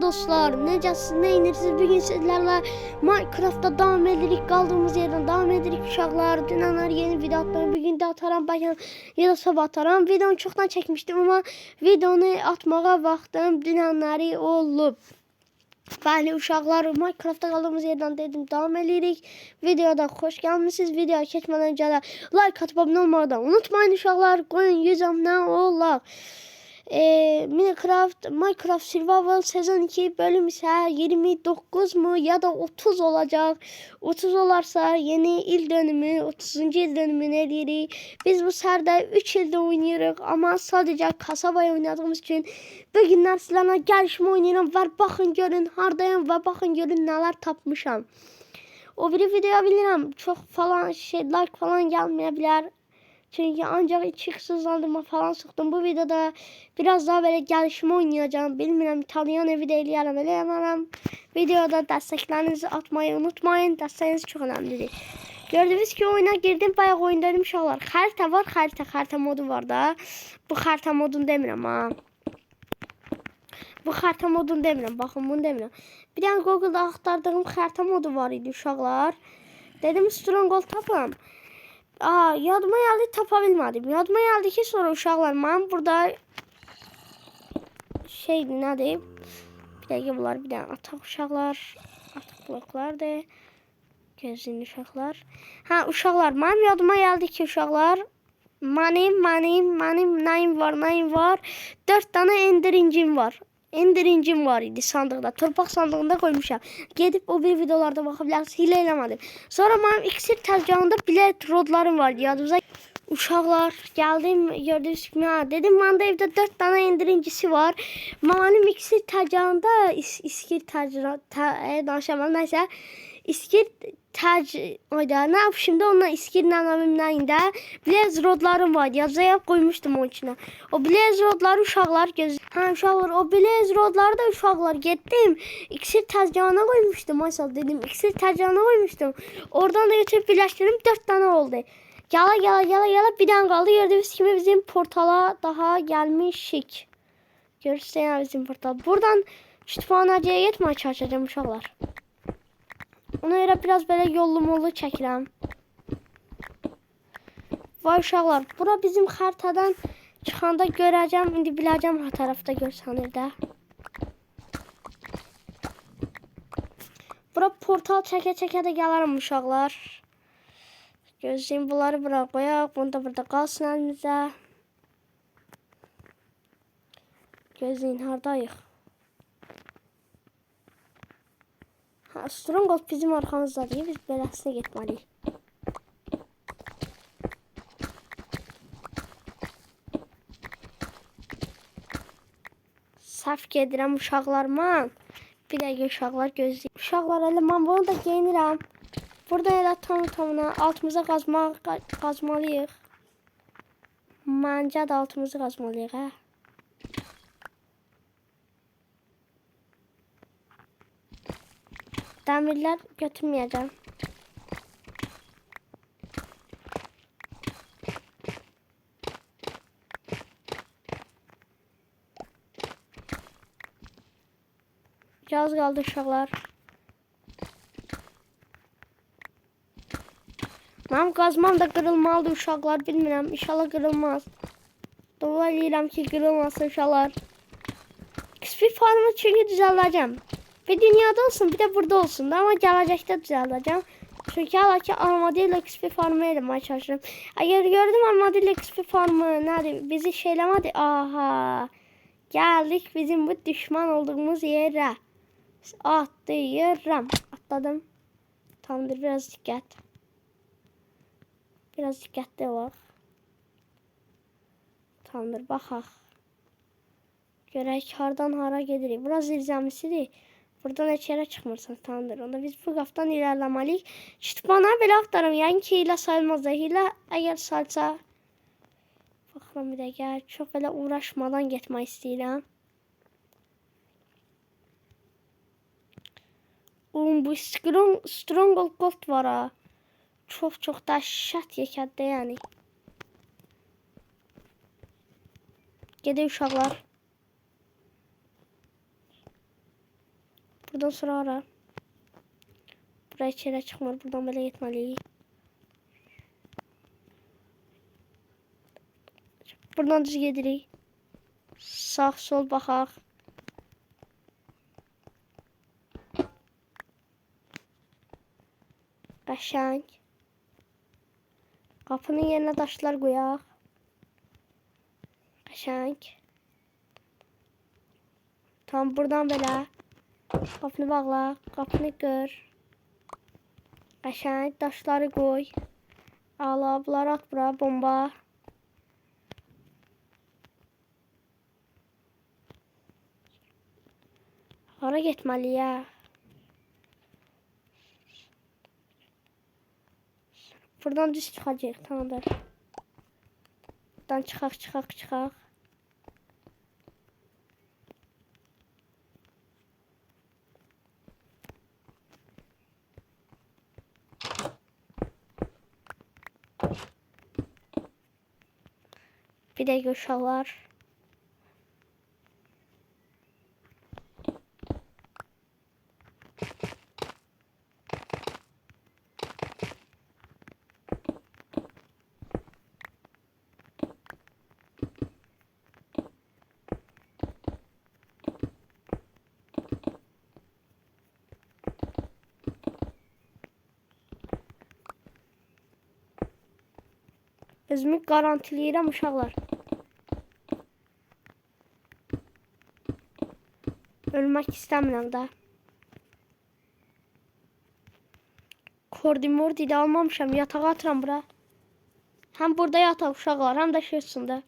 dostlar, necəsiniz, nə edirsiniz? Bugün sizlərlə Minecraft'da davam edirik, qaldığımız yerdən davam edirik uşaqlar. Dünənlər yeni video atdım, bugün də ataram, bəlkə ya da sabah ataram. Videonu çoxdan çəkmişdim, amma videonu atmağa vaxtım dünənləri olub. Bəli uşaqlar, Minecraft'da qaldığımız yerdən dedim, davam edirik. Videoda xoş gəlmişsiniz. Videoya keçmədən öncə də like atıb abunə olmağı da unutmayın uşaqlar. Qoyun 100 abunə olaq. Minecraft Survival sezon 2 bölüm ise 29 mu ya da 30 olacak. 30 olarsa yeni il dönümü, 30. il dönümünü edirik. Biz bu serde 3 ilde oynuyoruz ama sadece kasabaya oynadığımız için bugünler sizlerle gelişme oynuyorum. Var bakın görün hardayım ve bakın görün neler tapmışam. O bir video bilirim çok falan like falan gelmeyebilir. Çünkü ancak içi hızlandırma falan sıktım. Bu videoda biraz daha böyle gelişme oynayacağım. Bilmiyorum tanıyan evi de eləyərəm. Videoda desteklerinizi atmayı unutmayın. Desteğiniz çok önemlidir. Gördünüz ki oyuna girdim. Bayağı oyundaydım uşaqlar. Xəritə var. Xəritə modu var da. Bu xəritə modunu demirəm ha. Bu xəritə modunu demirəm. Baxın bunu demirəm. Bir tane Google'da axtardığım xəritə modu var idi uşaqlar. Dedim Stronghold tapam. Yadıma geldi tapabilmedim. Yadıma geldi ki sonra uşaqlar mən burada şeydi ne deyim? Bir dakika bunlar bir tane atak uşaqlar. Atak bloklardır. Gözlüğün uşaqlar. Uşaqlar mənim yadıma geldi ki uşaqlar. Mənim nəyim var. 4 tane endirincim var. Endirincim var idi sandıqda. Torpaq sandığında koymuşam. Gedib o bir videolarda baxabilirsiniz. Hilə eləmədim. Sonra mənim iksir tezgahında bilet rodlarım vardı. Yadınıza uşaqlar geldim gördünüz kimi. Dedim məndə evdə 4 tane endirincisi var. Mənim iksir tezgahında iskir danışamam. Nəysə iskir ne şimdi onunla iskirlə nəyində Blaze rodlarım vardı. Yazıya koymuştum onun içine. O Blaze rodları uşaqlar uşaqlar o Blaze rodları da uşaqlar getdim. İksir tezgahına koymuştum. Mesela dedim iksir tezgahına koymuştum. Oradan da götürüp birləşdirdim 4 tane oldu. Gala bir tane kaldı. Gördüğünüz gibi bizim portala daha gelmişik. Görürsünüz bizim portal. Buradan kütüphaneciye gitmeye çalışacağım uşaqlar. Ona göre biraz böyle yollu çəkirəm. Vay uşaqlar, bura bizim xəritadan çıxanda görəcəm, indi biləcəm ha tərəfdə görsənir də. Bura portal çəkə də gələrəm uşaqlar. Gözləyin bunları bura qoyaq, bunu da burada qalsın əlimizdə. Gözləyin hardayıq. Stronghold bizim arkamızda değil, biz beləsinə getməliyik. Səhv gedirəm uşaqlar mən. Bir dəqiqə uşaqlar gözləyir. Uşaqlar elə mən bunu da geyinirəm. Burada elə tamına altımıza qazmalıyıq. Məncə də altımızı qazmalıyıq hə. Demirler götürmeyeceğim. Yaz kaldı uşaqlar. Mənim qazmam da qırılmalıdır uşaqlar. Bilmirəm. İnşallah qırılmaz. Dua edirəm ki qırılmasın uşaqlar. XP farmı çünkü düzəldəcəm. Bir dünyada olsun bir de burada olsun da ama gelecekte düzelteceğim. Çünkü hala ki armadillo XP farmı eləməyə çalışıram. Eğer gördüm armadillo XP farmı nerede bizi şeylemedi. Aha. Geldik bizim bu düşman olduğumuz yere. Atlayıram. Atladım. Tamamdır biraz dikkat. Biraz dikkatli ol. Tamamdır baxaq. Görək hardan hara gedirik. Burası zirzəmisidir. Buradan heç yerə çıxmırsan, tamamdır. Onda biz bu qafdan ilerləməliyik. Kütüphana belə axtarım. Yəni ki, hilə sayılmaz da. Hilə əgər sayılsa... Baxıram bir dəqiqə. Çox belə uğraşmadan getmək istəyirəm. Bu Stronghold Gold var ha. Çox dəhşət yekəddə yəni. Gedək uşaqlar. Buradan sonra ara. Buraya içeri çıkmır. Buradan böyle gitmeliyik. Buradan düz gedirik. Sağ sol baxaq. Qəşəng. Qapının yerinə daşlar qoyaq. Qəşəng. Tam buradan belə. Qapını bağla. Qapını qır. Qəşəng. Daşları qoy. Ala. Bunları at bura. Bomba. Hara getməliyik? Buradan düz çıxacaq. Tamamdır. Buradan çıxaq. Bir də uşaqlar. Özümü garantiləyirəm uşaqlar. Ölmək istəmirəm də. Kordi-mordi də almamışam. Yatağa atıram bura. Həm burada yataq uşaqlar, həm də şey üstündə.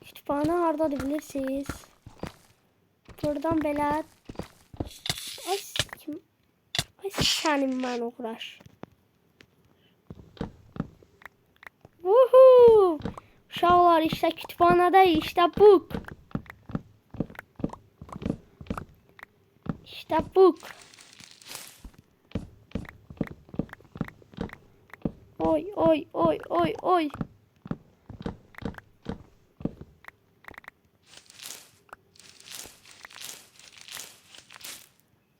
Kütüphane hardadır bilirsiniz. Buradan belə. Ay kim? Ay sənin mən uğraş. Vuhuu. Uşaqlar işte kütüphanedəyik. İşte book. İşte book. Oy.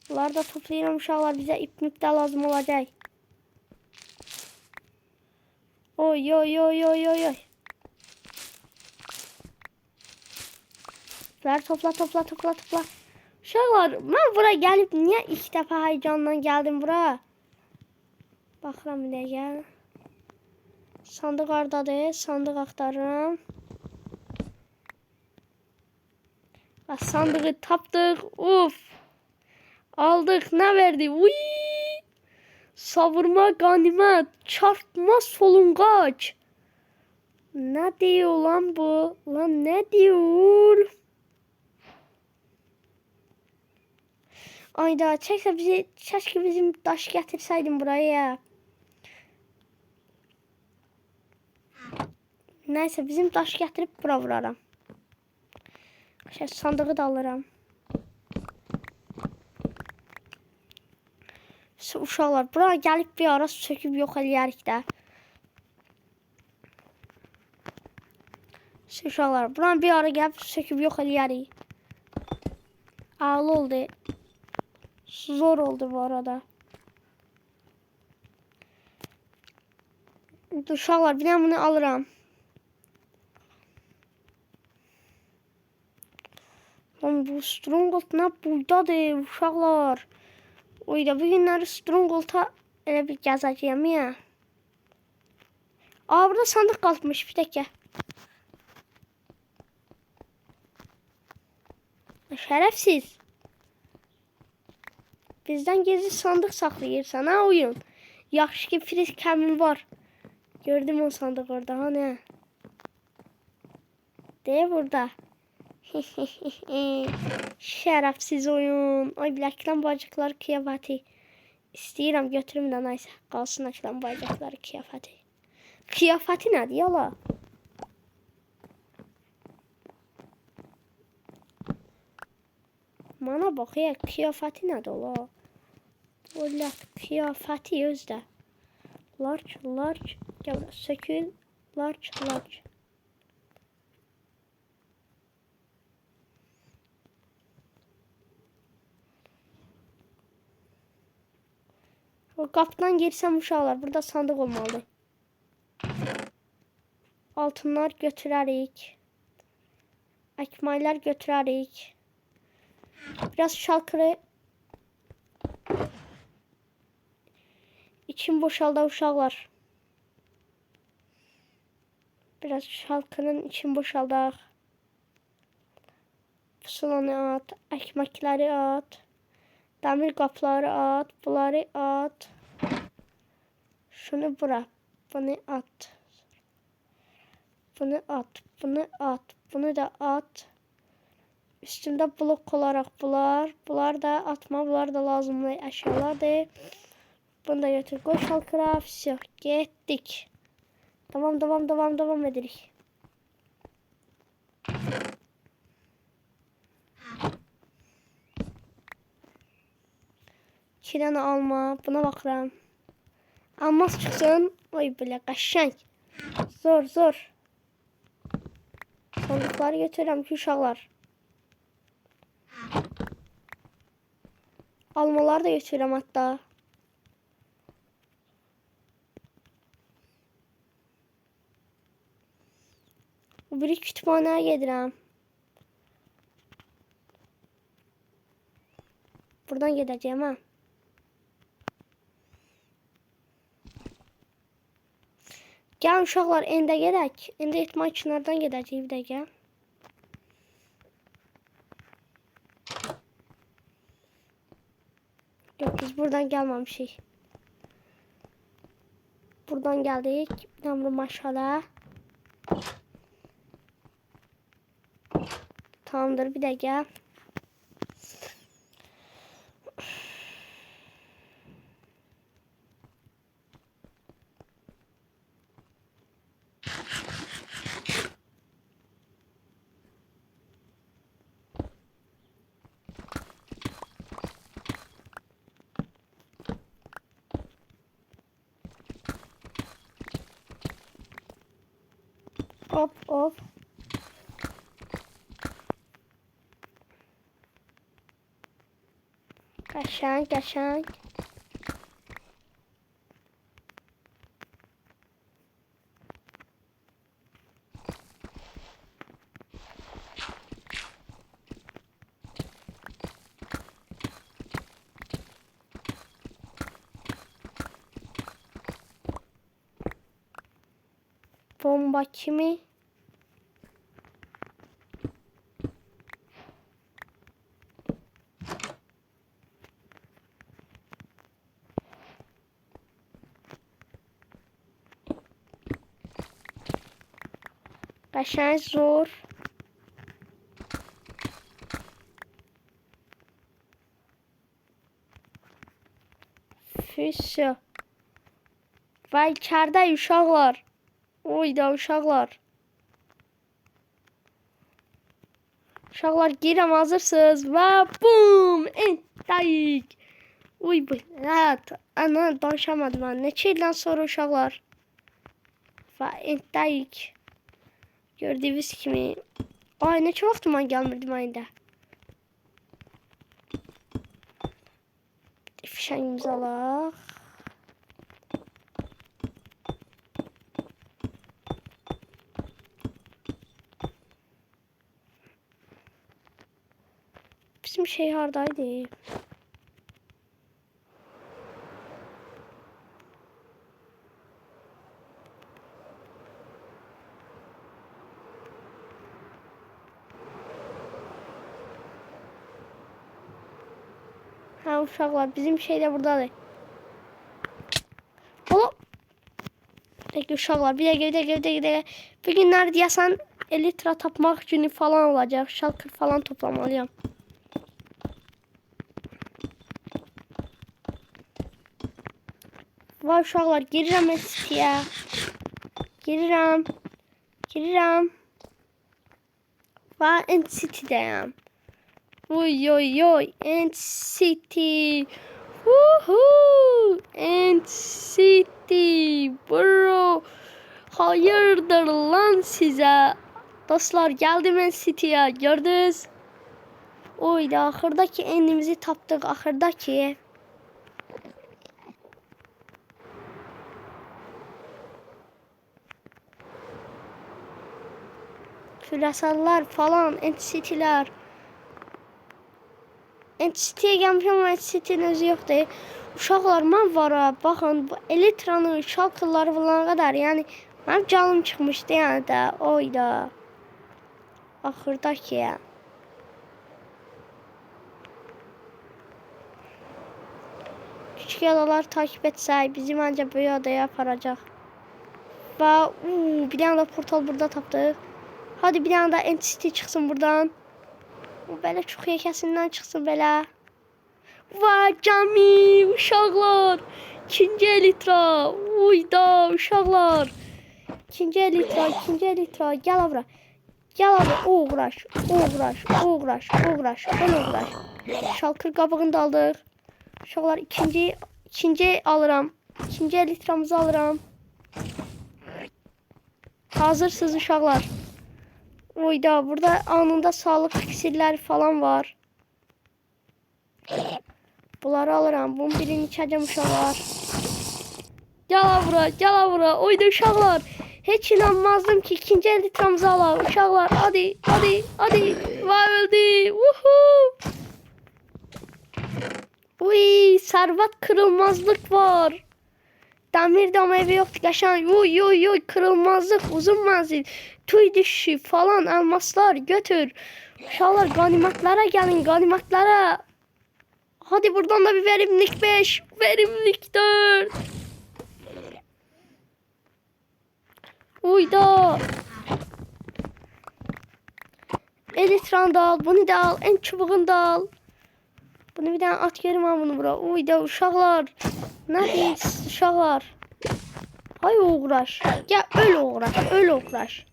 Bunları da toplayalım uşaqlar. Bize ip müp de lazım olacak. Oy. Bunları topla. Uşaqlar, mən bura gəlib niyə ilk dəfə heyecanla gəldim bura? Baxıram bir dəqiqə. Sandıq hardadır? Sandıq axtarıram. Bax, sandığı tapdıq. Uf. Aldıq. Nə verdi? Uy. Savurma qanimət. Çarpma solunqac. Nə diyor lan bu? Lan nə diyor? Ayda çəksə bizi, keşke bizim daş gətirsəydin buraya. Neyse bizim daş gətirib bura vuraram. Sandığı da alıram. Uşaqlar, bura gəlib bir ara söküb yox eləyərik də. Uşaqlar, bura bir ara gəlib söküb yox eləyərik. Ağlı oldu. Zor oldu bu arada. Uşaqlar, bir bunu alıram. Bu Stronghold nə buradadır uşaqlar. Oyda bu günləri Stronghold'a elə bir gəzəcəyəm ya. Aa, burada sandıq qalmış bir dəqiqə. Şərəfsiz. Bizdən gizli sandıq saxlayırsan ha oyun. Yaxşı ki friz kəmin var. Gördüm o sandıq orada ha ne? De burada. Şərəfsiz oyun. Ay biləkdən bacıqlar kıyafəti. İstəyirəm götürüm də nəysə. Qalsın açılan bacıqlar kıyafəti. Kıyafəti nədir yala? Mana bax ya, kıyafəti nədir ola? Ola, kıyafəti özdə. Large, large. Gel buraya. Sökül. Large, large. O kapıdan girsem uşaqlar. Burada sandık olmalı. Altınlar götürərik. Ekmaylar götürərik. Biraz şalkırı İçim boşaldı uşaqlar. Biraz şalkının için boşaldı. Pusulanı at. Ekmekleri at. Demir kapları at. Bunları at. Şunu bırak. Bunu at. Bunu at. Bunu at. Bunu da at. Üstümde blok olarak bunlar da atma. Bunlar da lazımlı eşyalardır. Bunu da götür. Koş halkıra. Все. Gittik. Devam edelim. İki tane alma. Buna bakıram. Almaz çıksın. Oy belə qəşəng. Zor. Sandıkları götürürəm ki uşaqlar. Almaları da götürürəm hatta. Biri kütüphaneye gedirəm. Buradan gedəcəyəm ha. Gel uşaqlar, endə gedək. Endə etmək üçün oradan gedəcəyik bir dəqiqə. Yok, biz buradan gelmemişik. Buradan geldik. Namlı maşala. Tamamdır, bir dakika. Hop. Qəşəng. Bomba kimi? Qəşəng zor. Füsyo. Vay içeride uşaqlar. Oy da uşaqlar. Uşaqlar girəm, hazırsınız. Və bum! Entayik. Uy bu. Ana danışamadım ben. Neçə ildən sonra uşaqlar. Və entayik. Gördüğünüz kimi. Ay neçə vaxt mən gəlmirdim ayında. Fişəngimizi alaq. Bizim şey hardaydı? Ha uşaqlar, bizim şey de buradadır. Hop. Peki uşaqlar, bir dəqiqə. Bir günlər deyəsən elitra tapmaq günü falan olacaq. Şalkır falan toplamalıyam. Vay uşaqlar, girirəm City'yə. Girirəm. Və City'dəyəm. Oy, City. Woohoo! and City bro. Hayırdır lan size. Dostlar geldim en City'ye gördünüz. Oyda ahırdaki endimizi taptık ahırdaki. Küresallar falan City'ler. City'ye gelmiş ama City'nin özü yoktu. Uşaqlar mən var ha, baxın bu Elektranın şalkırları falan kadar yani mənim canım çıxmışdı yəni də oyda. Axırdakı ya. Küçük adalar takip etsək bizi məncə böyük adaya aparacaq. Və bir tane da portal burada tapdıq. Hadi bir tane da City çıxsın buradan. Belə çox yekəsindən çıxsın belə. Vay cami uşaqlar. İkinci elitra. Uyda uşaqlar. İkinci elitra. Gel abra. Gel abi uğraş. Ben uğraş. Şalkır qabığını da aldıq. Uşaqlar ikinci alıram. İkinci elitramızı alıram. Hazırsınız uşaqlar. Oyda burada anında sağlık iksirleri falan var. Bunları alırım. Bunun birini içeceğim uşaqlar. Gel bura. Oyda uşaqlar. Hiç inanmazdım ki ikinci elitramızı alalım. Uşaqlar hadi. Vay öldü. Woohoo. Uy servet kırılmazlık var. Demir dam evi yoktu geçen. Uy kırılmazlık uzun menzil. Tüy düşü falan elmaslar götür. Uşaqlar ganimetlara gelin ganimetlara. Hadi buradan da bir verimlilik 5. Verimlilik 4. Uyda. Elitran da al. Bunu da al. En çubuğunu da al. Bunu bir tane at yerim ha bunu bura. Uyda uşaqlar. Neredeyiz uşaqlar? Hay uğraş. Gel öl uğraş.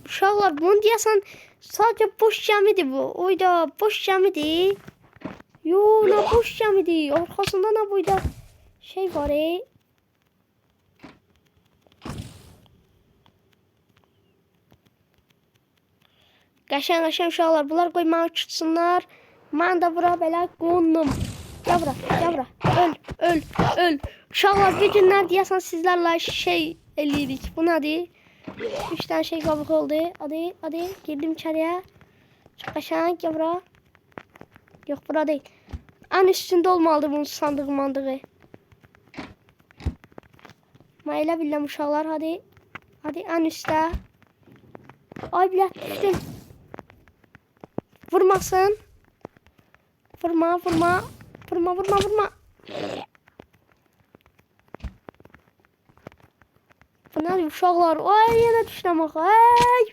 Uşaqlar bunu deyəsən sadece boş gəmidir bu. Oyda boş gəmidir. Yo ne boş gəmidir. Arkasında ne boyda şey var Qəşəng uşaqlar bunlar qoy mənə uçsunlar. Mən də bura belə qonum. Gel bura. Öl. Uşaqlar bir günlər deyəsən sizlərlə şey eləyirik. Bu nədir? 3 tane şey qabıq oldu. Hadi girdim içəriyə. Çox qəşəng gel bura. Yox bura değil. En üstünde olmalıdır bunun sandığı mandığı. Mən elə biləm uşaqlar hadi. Hadi en üstə. Ay bilət düşdüm. Vurmasın. Vurma. Bu ne uşaqlar? Ay yenə düşdüm axı. Ay.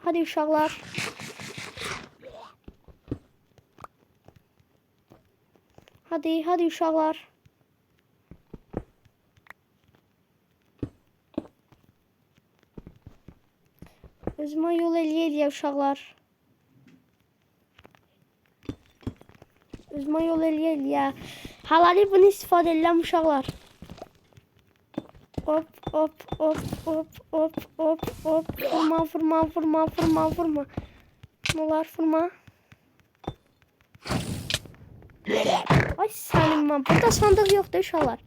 Hadi uşaqlar. Hadi uşaqlar. Özümə yol eləyə uşaqlar. Özümə yol eləyə. Halalı bunu istifadə edirəm uşaqlar. Hop. Vurma. Bunlar vurma. Ay sənin mən. Burada sandıq yoxdur uşaqlar.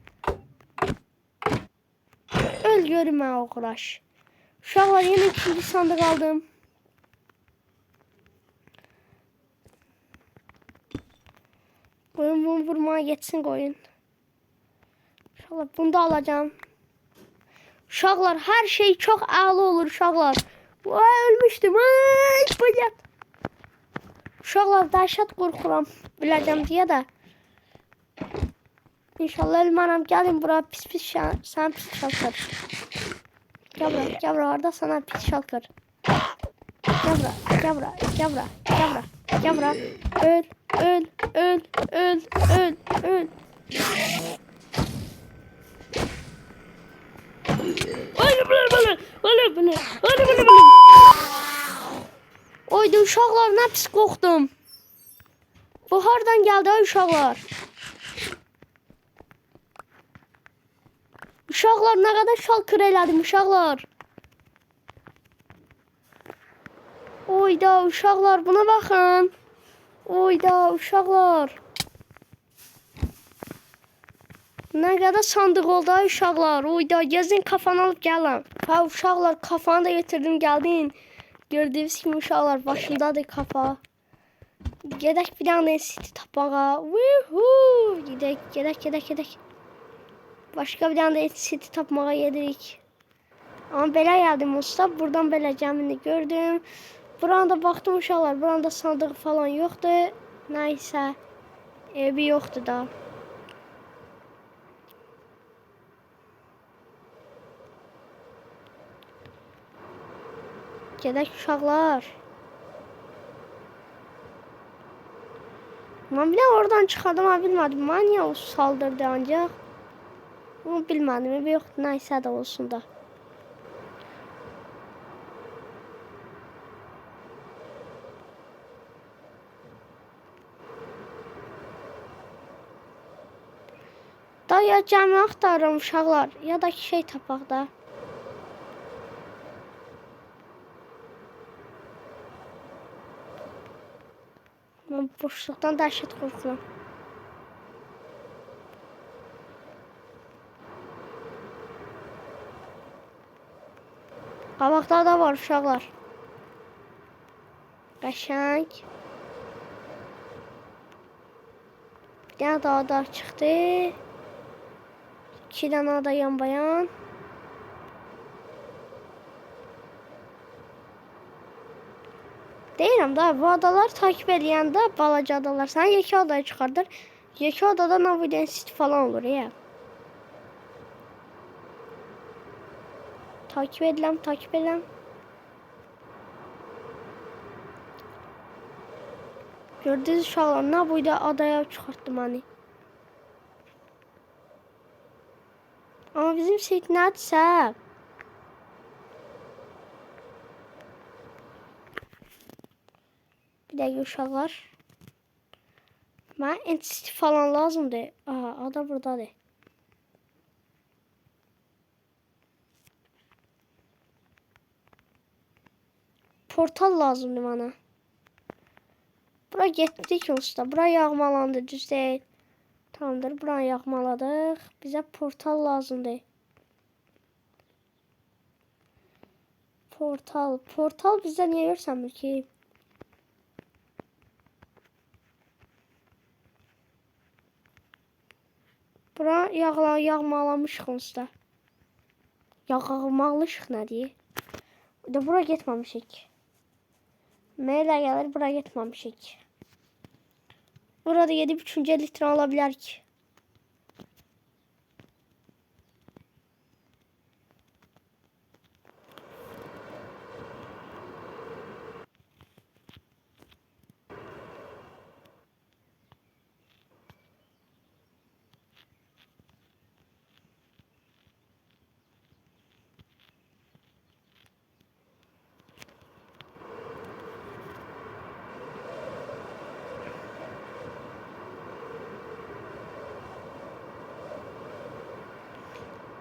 Öl görmə uğraş. Uşaqlar yine ikinci sandık aldım. Bunu vurmaya geçsin koyun. Uşaqlar bunu da alacağım. Uşaqlar her şey çok ağlı olur uşaqlar. Vay ölmüştüm. Ay bacak. Uşaqlar dəhşət qorxuram. Biləcəm deyə də. İnşallah ölmərəm. Gəlin bura pis sən pis şalkır. Gel bura orada sana pis şalkır. Gel bura. Öl. Oydu uşaqlar, nə pis qorxdum. Bu hardan gəldi ay uşaqlar? Uşaqlar nə qədər şalkır elədim uşaqlar. Oyda uşaqlar buna baxın. Oyda uşaqlar. Nə qədər sandıq oldu ay uşaqlar. Oyda gezin kafanı alıp gəlin. Ha uşaqlar kafanı da getirdim gəldin. Gördüğünüz kimi uşaqlar başımdadır kafa. Gedək bir dənə city tapmağa. Gedək. Başka bir dənə city tapmağa gedirik. Amma belə gəldim usta. Buradan belə gəmini gördüm. Buranda baxdım uşaqlar. Buranda sandığı falan yoxdur. Nəysə. Evi yoxdur da. Gedək uşaqlar. Ben bile oradan çıkardım ama bilmedim. Manya o saldırdı ancak. Onu bilmedim. Evi yoktu. Neyse de olsun da. Da ya cəmi axtarıram uşaqlar. Ya da şey tapaq da. Ben boşluqdan dəhşət qorxuram. Qabaqda da var uşaqlar. Qəşəng. Bir dənə daha da çıxdı. 2 dənə da yan bayan. Deyirəm da bu adalar takip eləyəndə balaca adalar səni yekə adaya çıxardır. Yekə adada Navidensit falan olur ya. Takip edirəm. Gördünüz uşaqlar, nə boyda adaya çıxartdım hani. Amma bizim sit nədirsə? Bir dəqiqə uşaqlar. Mənə entity falan lazımdır. Aha, ada buradadır. Portal lazımdır mənə. Bura getdik usta. Bura yağmalandı, düz deyil. Tamamdır, buranı yağmaladıq. Bizə portal lazımdır. Portal bizdə niyə görsənmir ki? Bura yağmalamışıq usta. Yağmalışıq nə deyir? Bura getməmişik. Mənə gəlir, bura getməmişik. Burada gedib 3-cü litre ala bilərik.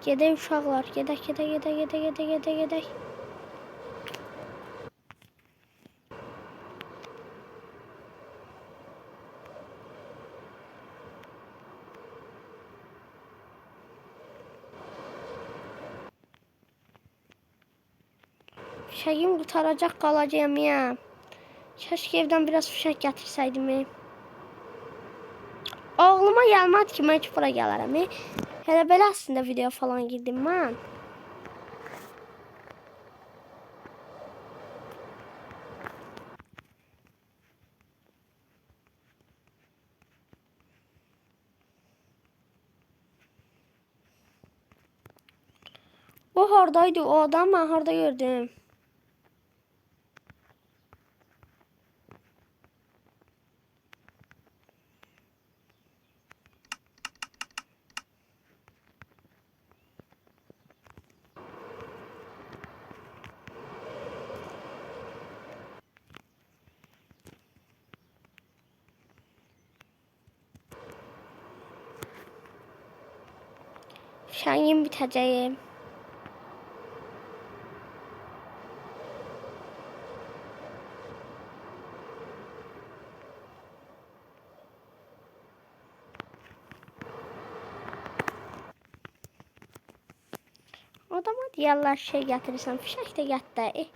Gedək uşaqlar, gedək. Fişəğim qutaracaq, qalacağım ya. Keşke evdən biraz fişək gətirsəydim. Ağlıma gəlmədi ki, mən ki bura gələrəm. Hələ belə aslında video falan girdim mən. O hardaydı o adam, mən harda gördüm. Şengin biteceğim. Adama diyorlar şey getirirsen fişek de getir.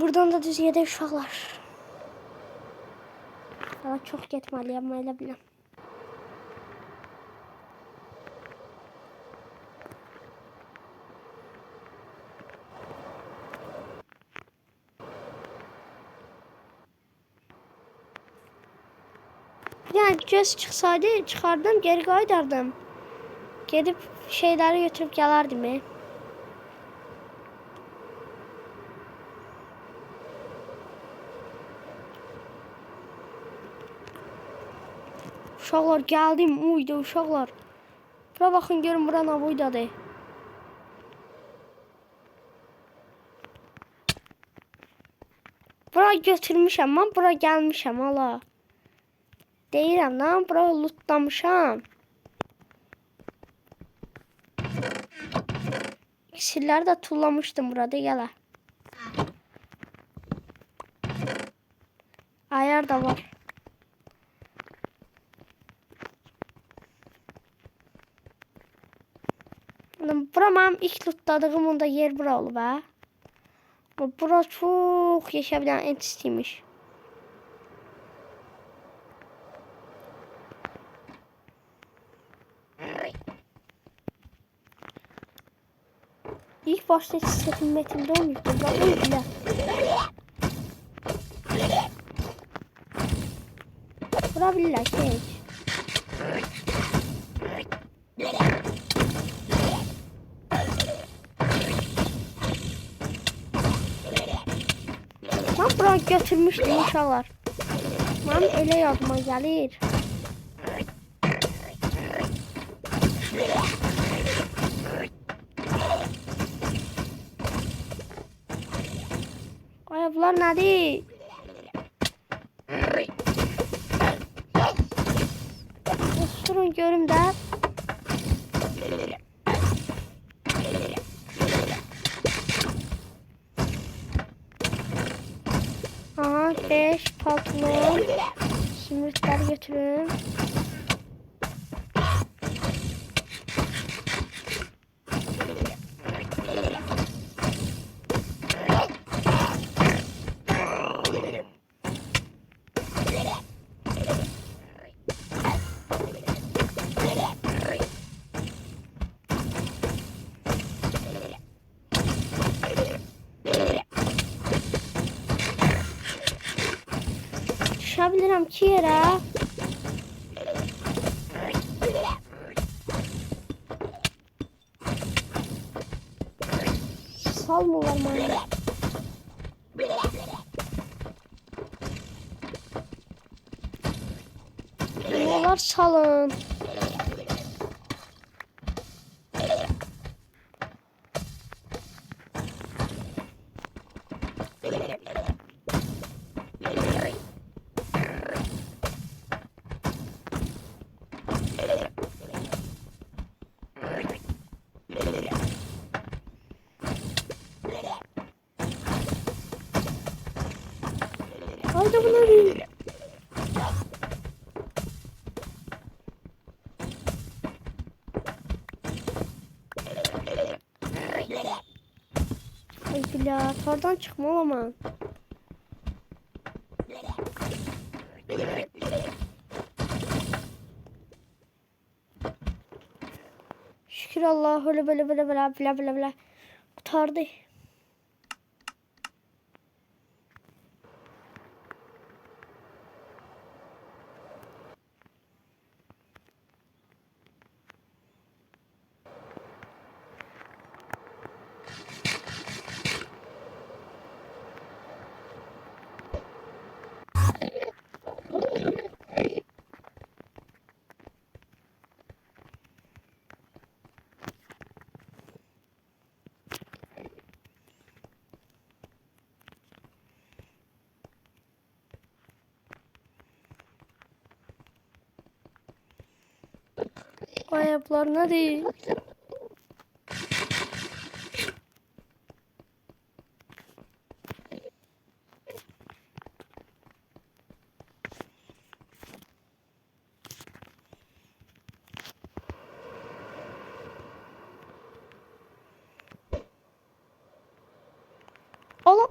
Buradan da düz yedi uşaqlar. Daha çox getməliyəm, elə biləm. Yani göz çıxsaydı, çıxardım, geri qaydardım. Gedib şeyləri götürüb gələrdim. Uşaqlar gəldim, uydu uşaqlar. Bura baxın, görün bura nə uydadır. Bura götürmüşəm, mən bura gəlmişəm hala. Deyirəm lan, bura lootlamışam. İksirləri də tullamışdım burada, gələ. Ayar da var. Bura mənim ilk lootladığım onda yer bura olub, hə? Bura çox yaşa bilən entistiymiş. İlk başta hiç setim metimde olmuştu. Bakın bile. Vurabilirler şey. Ben buraya götürmüştüm inşallah. Ben öyle yardıma gelir. Ay bunlar nədir? Durun görüm də. Aha 5 pantolon. Sümürtleri götürün. Düşebilirim ki yere. Salmıyorlar bana. Onlar salın. Haydi bunları. Ay bila, tardan çıkma ama. Şükür Allah, öyle böyle böyle kurtardı. Ayaklarına değil. Oğlum.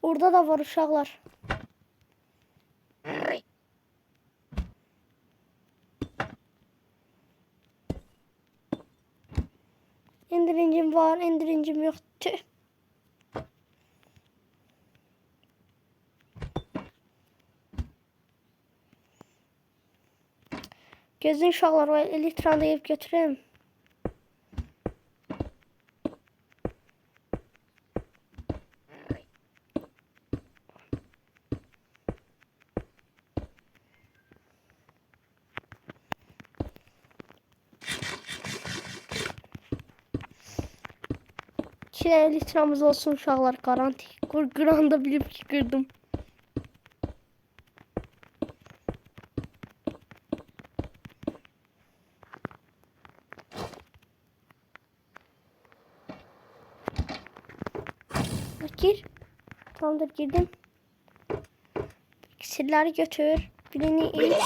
Orada da var uşaklar. Endirincim var, endirincim yok. Tüh. Gözün uşaklar var. Elitranda yiyip götüreyim. İki tane litramız olsun uşaklar, garanti. Kur'an'da bilip ki kırdım. Gir. Tamamdır, girdim. İksirleri götür. Birini iç.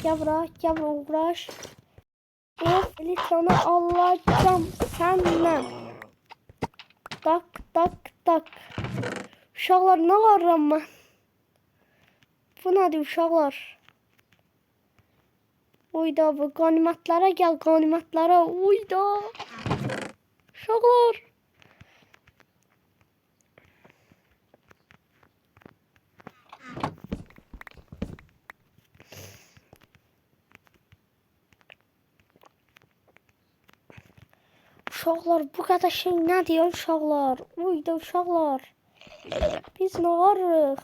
Yavra uğraş. Of, litrana alacağım senden. Tak. Uşaklar ne var ama? Bu nedir uşaklar? Uyda bu ganimetlara gel, ganimetlara uyda. Uşaklar. Uşaklar, bu kadar şey ne diyor uşaklar? Uyda uşaklar. Biz ne varıq?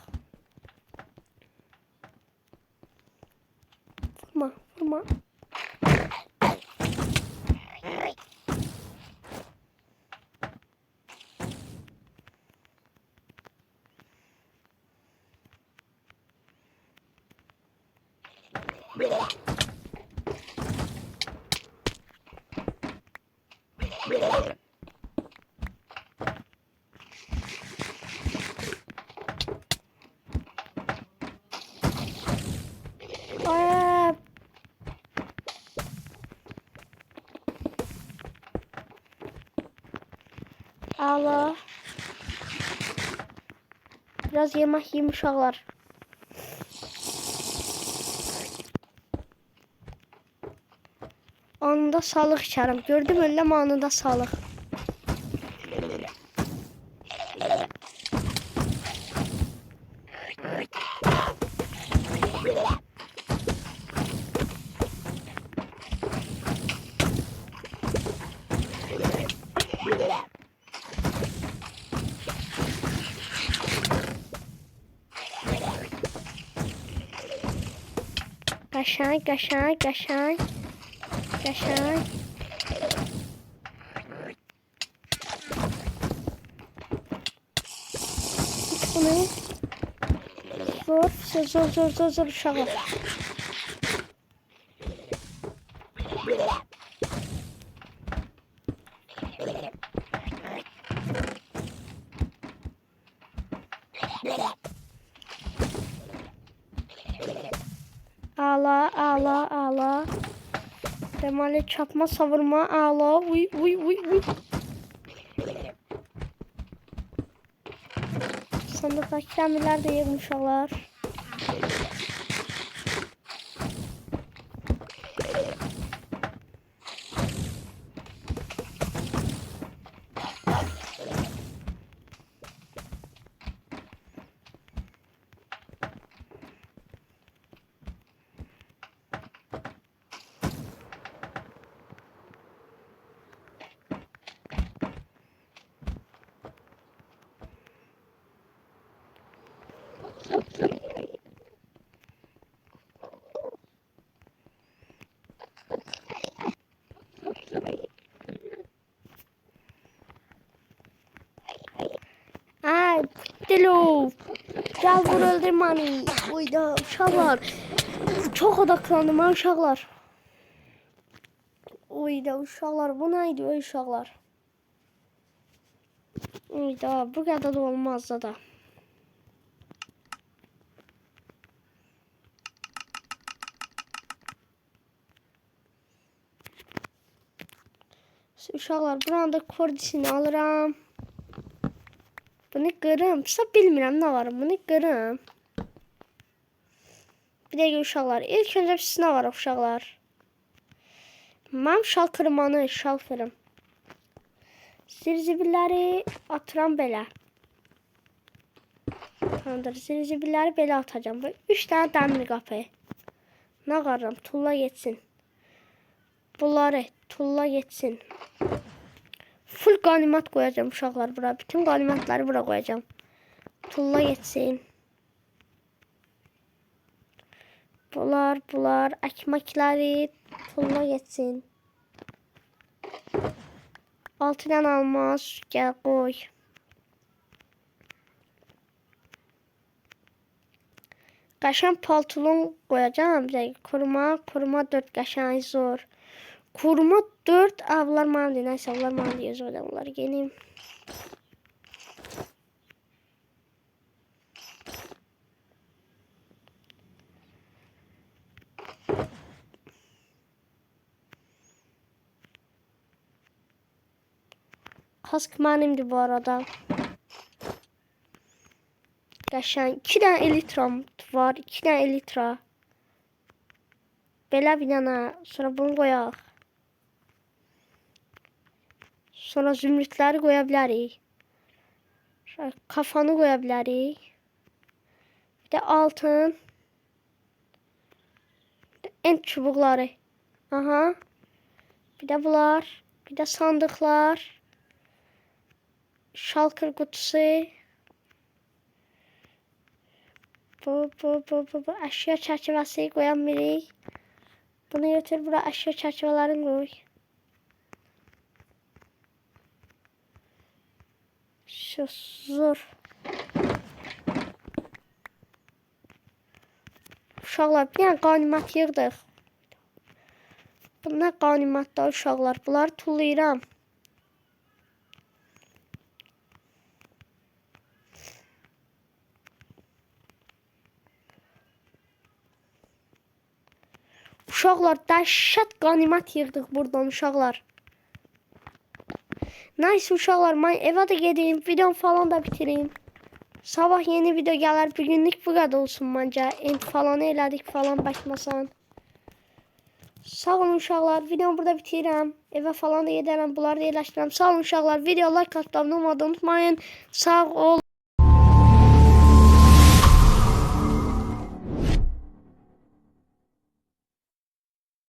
Vurma. Allah. Biraz yemek yiyeyim uşaklar. Anında sağlık içerim. Gördüm öyle anında sağlık. Kaşay. Bunu zor uşaklar. Ağla. Demali çapma savurma ağla. Uy. Sandıktaki demirler de yığın uşaqlar. Ay, Dilo. Gel vur öldürme beni. Uyda uşaqlar. Çok odaklandım ha uşaqlar. Uyda uşaqlar. Bu neydi o uşaqlar? Uyda bu kadar da olmaz da. Uşaqlar buranın da kordisini alıram. Bunu qırım. Bilmirəm nə var. Bunu qırım. Bir dəqiqə uşaqlar. İlk öncə sizə nə var uşaqlar? Mən şal kırmanı şal kırım. Zirzibilləri atıram belə. Tamamdır. Zirzibilləri belə atacağım. 3 dənə dəmir qapı. Nə qarıram? Tulla geçsin. Bunları tulla geçsin. Full ganimat koyacağım uşaqlar bura. Bütün ganimatları bura koyacağım. Tulla geçsin. Bunlar ekmekleri tulla geçsin. 6 tane almaz. Gel koy. Qaşan paltolon koyacağım. Kuruma 4 qaşan zor. Kuruma 4 avlar mənə deyil. Nəysə avlar mənə deyil. Zoydan onları geleyim. Kask mənimdir bu arada. Qəşəng 2 dənə elitram var. 2 dənə elitra. Belə bir dənə. Sonra bunu qoyaq. Sonra zümrütləri qoya bilərik. Kafanı qoya bilərik. Bir də altın. Bir də ent çubuqları. Aha. Bir də bunlar. Bir də sandıqlar. Şalkır kutusu. Bu əşya çərçivəsi qoyan birik. Bunu götür bura əşya çərçivələrini qoy. Şu zor. Uşaqlar bir dənə qanimat yığdıq. Bunlar qanimatda uşaqlar. Bunları tullayıram. Uşaqlar dəhşət qanimat yığdıq buradan uşaqlar. Neyse uşaqlar mən evə də gedeyim. Videomu falan da bitireyim. Sabah yeni video gələr. Bugünlük bu qədər olsun məncə. Ent falan elədik falan başmasan. Sağ olun uşaqlar. Videomu burada bitirəm. Evə falan da gedərəm. Bunları da yerləşdirəm. Sağ olun uşaqlar. Video like atıb abunə olmağı unutmayın. Sağ ol.